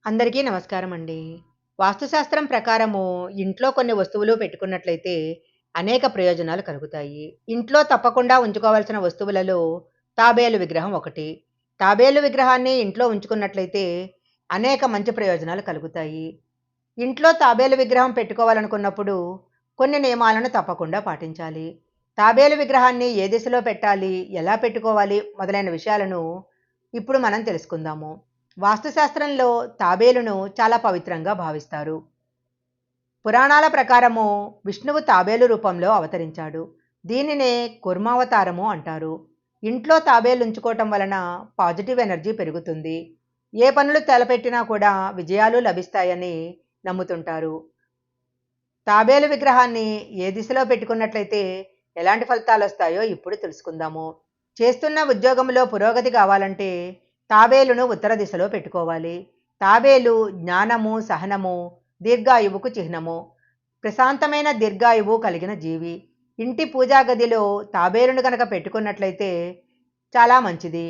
అందరికీ నమస్కారం అండి. వాస్తుశాస్త్రం ప్రకారము ఇంట్లో కొన్ని వస్తువులు పెట్టుకున్నట్లయితే అనేక ప్రయోజనాలు కలుగుతాయి. ఇంట్లో తప్పకుండా ఉంచుకోవాల్సిన వస్తువులలో తాబేలు విగ్రహం ఒకటి. తాబేలు విగ్రహాన్ని ఇంట్లో ఉంచుకున్నట్లయితే అనేక మంచి ప్రయోజనాలు కలుగుతాయి. ఇంట్లో తాబేలు విగ్రహం పెట్టుకోవాలనుకున్నప్పుడు కొన్ని నియమాలను తప్పకుండా పాటించాలి. తాబేలు విగ్రహాన్ని ఏ దిశలో పెట్టాలి, ఎలా పెట్టుకోవాలి మొదలైన విషయాలను ఇప్పుడు మనం తెలుసుకుందాము. వాస్తుశాస్త్రంలో తాబేలును చాలా పవిత్రంగా భావిస్తారు. పురాణాల ప్రకారము విష్ణువు తాబేలు రూపంలో అవతరించాడు. దీనినే కుర్మావతారము అంటారు. ఇంట్లో తాబేలు ఉంచుకోవటం వలన పాజిటివ్ ఎనర్జీ పెరుగుతుంది. ఏ పనులు తలపెట్టినా కూడా విజయాలు లభిస్తాయని నమ్ముతుంటారు. తాబేలు విగ్రహాన్ని ఏ దిశలో పెట్టుకున్నట్లయితే ఎలాంటి ఫలితాలు వస్తాయో ఇప్పుడు తెలుసుకుందాము. చేస్తున్న ఉద్యోగంలో పురోగతి కావాలంటే తాబేలును ఉత్తర దిశలో పెట్టుకోవాలి. తాబేలు జ్ఞానము, సహనము, దీర్ఘాయువుకు చిహ్నము. ప్రశాంతమైన దీర్ఘాయువు కలిగిన జీవి. ఇంటి పూజా గదిలో తాబేలును కనుక పెట్టుకున్నట్లయితే చాలా మంచిది.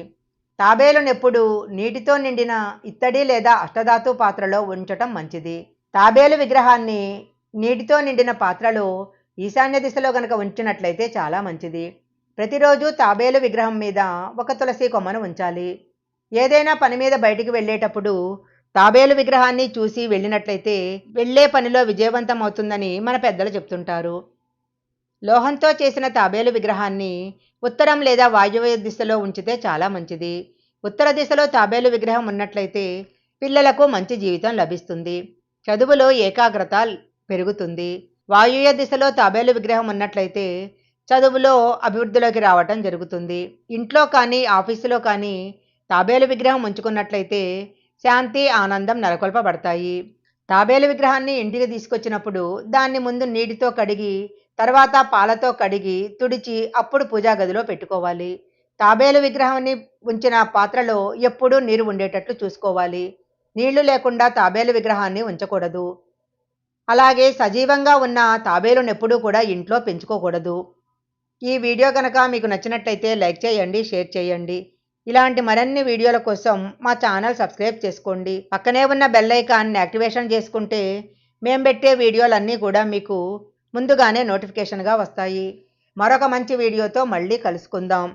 తాబేలును ఎప్పుడు నీటితో నిండిన ఇత్తడి లేదా అష్టధాతు పాత్రలో ఉంచటం మంచిది. తాబేలు విగ్రహాన్ని నీటితో నిండిన పాత్రలో ఈశాన్య దిశలో కనుక ఉంచినట్లయితే చాలా మంచిది. ప్రతిరోజు తాబేలు విగ్రహం మీద ఒక తులసి కొమ్మను ఉంచాలి. ఏదైనా పని మీద బయటికి వెళ్ళేటప్పుడు తాబేలు విగ్రహాన్ని చూసి వెళ్ళినట్లయితే వెళ్ళే పనిలో విజయవంతం అవుతుందని మన పెద్దలు చెప్తుంటారు. లోహంతో చేసిన తాబేలు విగ్రహాన్ని ఉత్తరం లేదా వాయువ్య దిశలో ఉంచితే చాలా మంచిది. ఉత్తర దిశలో తాబేలు విగ్రహం ఉన్నట్లయితే పిల్లలకు మంచి జీవితం లభిస్తుంది. చదువులో ఏకాగ్రత పెరుగుతుంది. వాయువ్య దిశలో తాబేలు విగ్రహం ఉన్నట్లయితే చదువులో అభివృద్ధిలోకి రావటం జరుగుతుంది. ఇంట్లో కానీ ఆఫీసులో కానీ తాబేలు విగ్రహం ఉంచుకున్నట్లయితే శాంతి, ఆనందం నెలకొల్పబడతాయి. తాబేలు విగ్రహాన్ని ఇంటికి తీసుకొచ్చినప్పుడు దాన్ని ముందు నీటితో కడిగి తర్వాత పాలతో కడిగి తుడిచి అప్పుడు పూజా గదిలో పెట్టుకోవాలి. తాబేలు విగ్రహాన్ని ఉంచిన పాత్రలో ఎప్పుడూ నీరు ఉండేటట్లు చూసుకోవాలి. నీళ్లు లేకుండా తాబేలు విగ్రహాన్ని ఉంచకూడదు. అలాగే సజీవంగా ఉన్న తాబేలును ఎప్పుడూ కూడా ఇంట్లో పెంచుకోకూడదు. ఈ వీడియో కనుక మీకు నచ్చినట్లయితే లైక్ చేయండి, షేర్ చేయండి. ఇలాంటి మరిన్ని వీడియోల కోసం మా ఛానల్ సబ్స్క్రైబ్ చేసుకోండి. పక్కనే ఉన్న బెల్ ఐకాన్ని యాక్టివేషన్ చేసుకుంటే మేము పెట్టే వీడియోలన్నీ కూడా మీకు ముందుగానే నోటిఫికేషన్గా వస్తాయి. మరొక మంచి వీడియోతో మళ్ళీ కలుసుకుందాం.